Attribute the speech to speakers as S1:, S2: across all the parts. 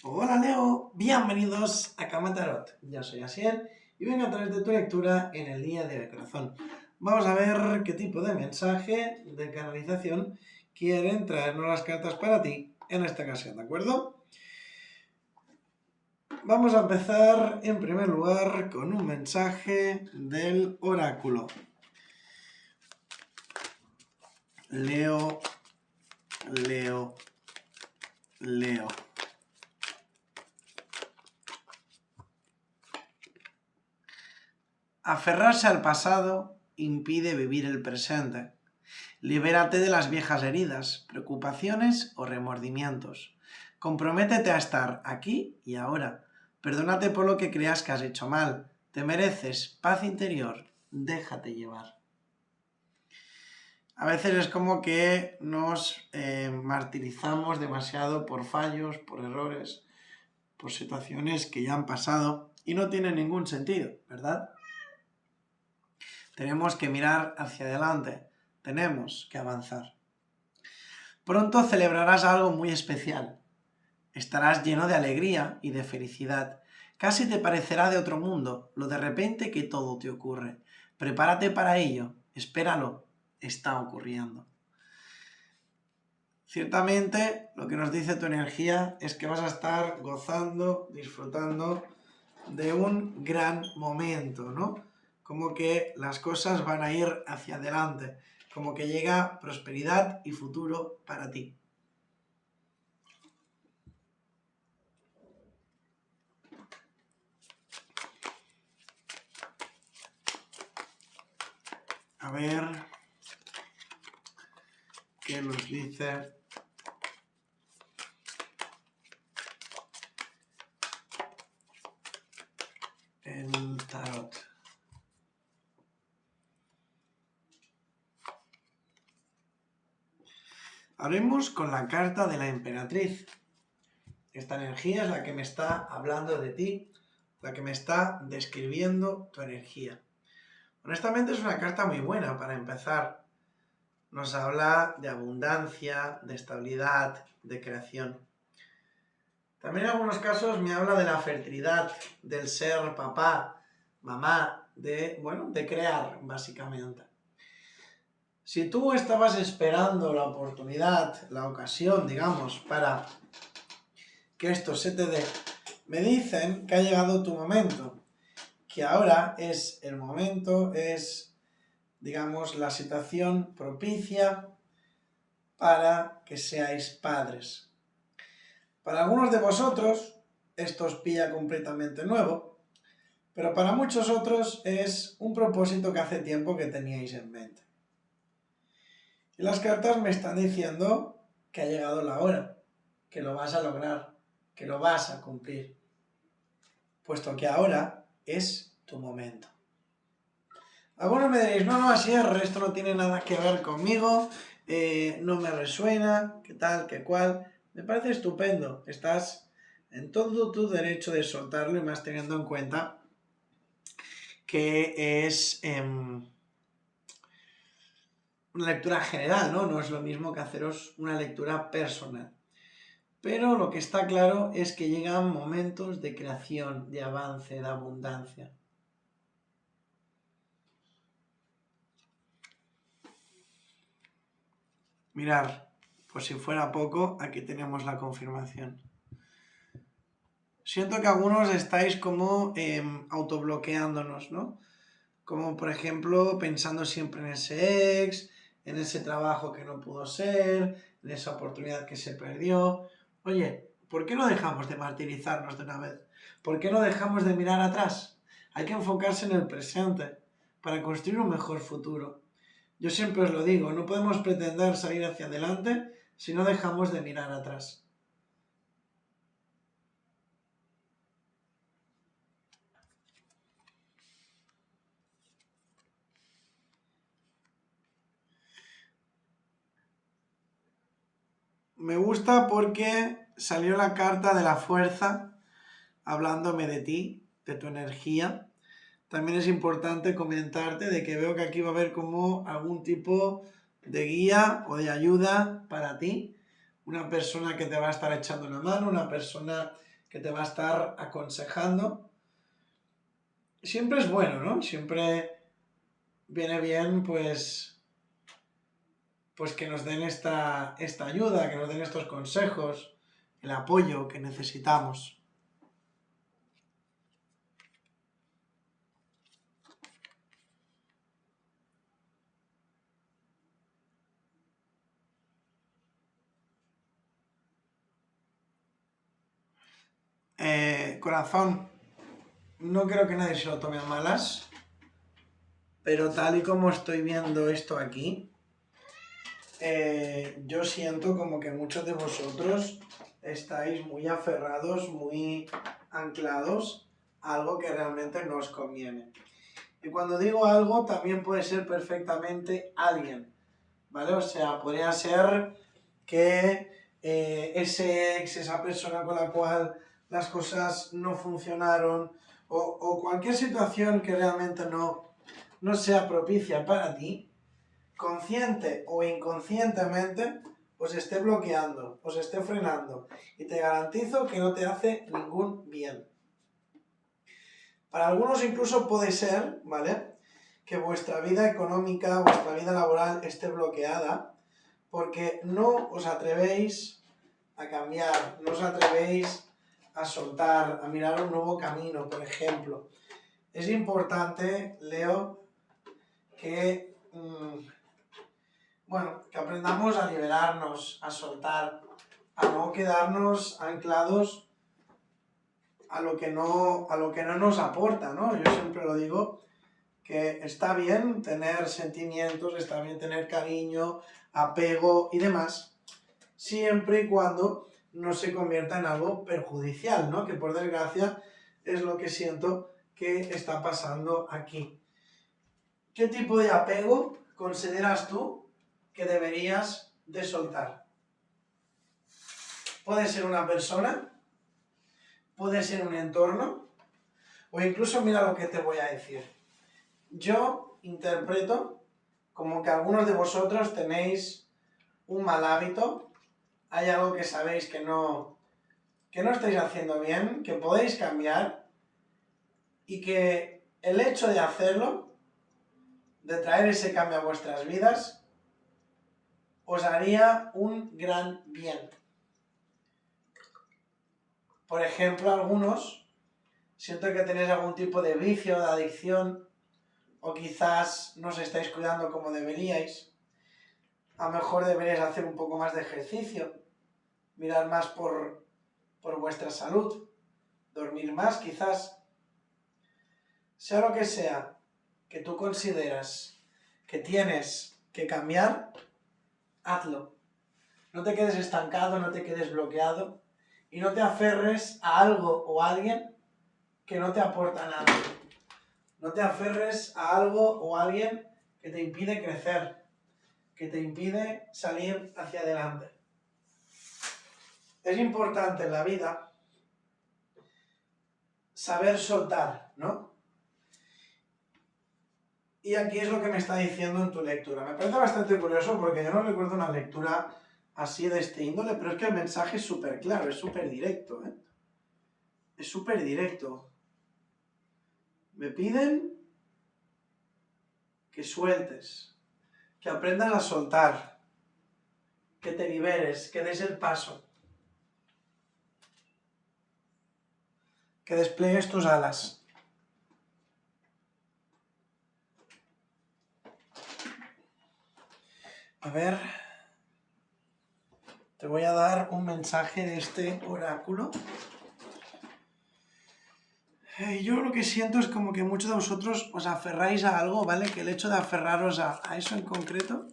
S1: Hola Leo, bienvenidos a Cama Tarot. Yo soy Asier y vengo a través de tu lectura en el día de hoy, corazón. Vamos a ver qué tipo de mensaje de canalización quieren traernos las cartas para ti en esta ocasión, ¿de acuerdo? Vamos a empezar en primer lugar con un mensaje del oráculo. Leo. Aferrarse al pasado impide vivir el presente. Libérate de las viejas heridas, preocupaciones o remordimientos. Comprométete a estar aquí y ahora. Perdónate por lo que creas que has hecho mal. Te mereces paz interior. Déjate llevar. A veces es como que nos martirizamos demasiado por fallos, por errores, por situaciones que ya han pasado y no tienen ningún sentido, ¿verdad? Tenemos que mirar hacia adelante, tenemos que avanzar. Pronto celebrarás algo muy especial. Estarás lleno de alegría y de felicidad. Casi te parecerá de otro mundo lo de repente que todo te ocurre. Prepárate para ello, espéralo, está ocurriendo. Ciertamente, lo que nos dice tu energía es que vas a estar gozando, disfrutando de un gran momento, ¿no? Como que las cosas van a ir hacia adelante, como que llega prosperidad y futuro para ti. A ver qué nos dice el tarot. Haremos con la carta de la emperatriz. Esta energía es la que me está hablando de ti, la que me está describiendo tu energía. Honestamente es una carta muy buena para empezar. Nos habla de abundancia, de estabilidad, de creación. También en algunos casos me habla de la fertilidad, del ser papá, mamá, de crear, básicamente. Si tú estabas esperando la oportunidad, la ocasión, digamos, para que esto se te dé, me dicen que ha llegado tu momento, que ahora es el momento, es, digamos, la situación propicia para que seáis padres. Para algunos de vosotros esto os pilla completamente nuevo, pero para muchos otros es un propósito que hace tiempo que teníais en mente. Y las cartas me están diciendo que ha llegado la hora, que lo vas a lograr, que lo vas a cumplir, puesto que ahora es tu momento. Algunos me diréis, no, así es, esto no tiene nada que ver conmigo, no me resuena, qué tal, qué cual. Me parece estupendo, estás en todo tu derecho de soltarlo y más teniendo en cuenta que es una lectura general, ¿no? No es lo mismo que haceros una lectura personal. Pero lo que está claro es que llegan momentos de creación, de avance, de abundancia. Mirar, pues si fuera poco, aquí tenemos la confirmación. Siento que algunos estáis como autobloqueándonos, ¿no? Como por ejemplo pensando siempre en ese ex, en ese trabajo que no pudo ser, en esa oportunidad que se perdió. Oye, ¿por qué no dejamos de martirizarnos de una vez? ¿Por qué no dejamos de mirar atrás? Hay que enfocarse en el presente para construir un mejor futuro. Yo siempre os lo digo, no podemos pretender salir hacia adelante si no dejamos de mirar atrás. Me gusta porque salió la carta de la fuerza, hablándome de ti, de tu energía. También es importante comentarte de que veo que aquí va a haber como algún tipo de guía o de ayuda para ti. Una persona que te va a estar echando una mano, una persona que te va a estar aconsejando. Siempre es bueno, ¿no? Siempre viene bien, pues que nos den esta ayuda, que nos den estos consejos, el apoyo que necesitamos. Corazón, no creo que nadie se lo tome a malas, pero tal y como estoy viendo esto aquí, yo siento como que muchos de vosotros estáis muy aferrados, muy anclados a algo que realmente no os conviene. Y cuando digo algo, también puede ser perfectamente alguien, ¿vale? O sea, podría ser que ese ex, esa persona con la cual las cosas no funcionaron, o cualquier situación que realmente no sea propicia para ti, consciente o inconscientemente, os esté bloqueando, os esté frenando. Y te garantizo que no te hace ningún bien. Para algunos incluso puede ser, ¿vale?, que vuestra vida económica, vuestra vida laboral esté bloqueada porque no os atrevéis a cambiar, no os atrevéis a soltar, a mirar un nuevo camino, por ejemplo. Es importante, Leo, que que aprendamos a liberarnos, a soltar, a no quedarnos anclados a lo que no nos aporta, ¿no? Yo siempre lo digo, que está bien tener sentimientos, está bien tener cariño, apego y demás, siempre y cuando no se convierta en algo perjudicial, ¿no? Que por desgracia es lo que siento que está pasando aquí. ¿Qué tipo de apego consideras tú que deberías de soltar? Puede ser una persona, puede ser un entorno, o incluso mira lo que te voy a decir. Yo interpreto como que algunos de vosotros tenéis un mal hábito, hay algo que sabéis que no estáis haciendo bien, que podéis cambiar, y que el hecho de hacerlo, de traer ese cambio a vuestras vidas, os haría un gran bien. Por ejemplo, algunos, siento que tenéis algún tipo de vicio, de adicción, o quizás no os estáis cuidando como deberíais. A lo mejor deberíais hacer un poco más de ejercicio, mirar más por vuestra salud, dormir más quizás. Sea lo que sea que tú consideras que tienes que cambiar, hazlo. No te quedes estancado, no te quedes bloqueado y no te aferres a algo o a alguien que no te aporta nada. No te aferres a algo o a alguien que te impide crecer, que te impide salir hacia adelante. Es importante en la vida saber soltar, ¿no? Y aquí es lo que me está diciendo en tu lectura. Me parece bastante curioso porque yo no recuerdo una lectura así de este índole, pero es que el mensaje es súper claro, es súper directo, ¿eh? Es súper directo. Me piden que sueltes, que aprendas a soltar, que te liberes, que des el paso, que despliegues tus alas. A ver, te voy a dar un mensaje de este oráculo. Yo lo que siento es como que muchos de vosotros os aferráis a algo, ¿vale? Que el hecho de aferraros a eso en concreto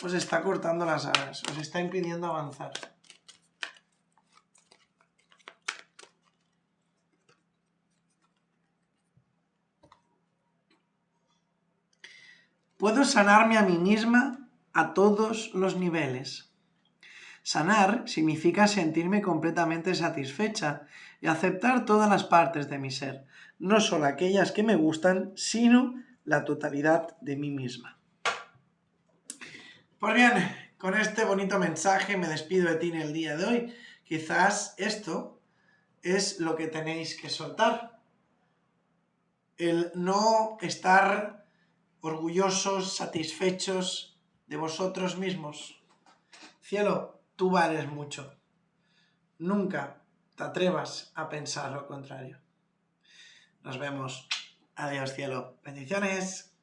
S1: os está cortando las alas, os está impidiendo avanzar. Puedo sanarme a mí misma a todos los niveles. Sanar significa sentirme completamente satisfecha y aceptar todas las partes de mi ser, no solo aquellas que me gustan, sino la totalidad de mí misma. Pues bien, con este bonito mensaje me despido de ti en el día de hoy. Quizás esto es lo que tenéis que soltar. El no estar orgullosos, satisfechos de vosotros mismos. Cielo, tú vales mucho. Nunca te atrevas a pensar lo contrario. Nos vemos. Adiós, cielo. Bendiciones.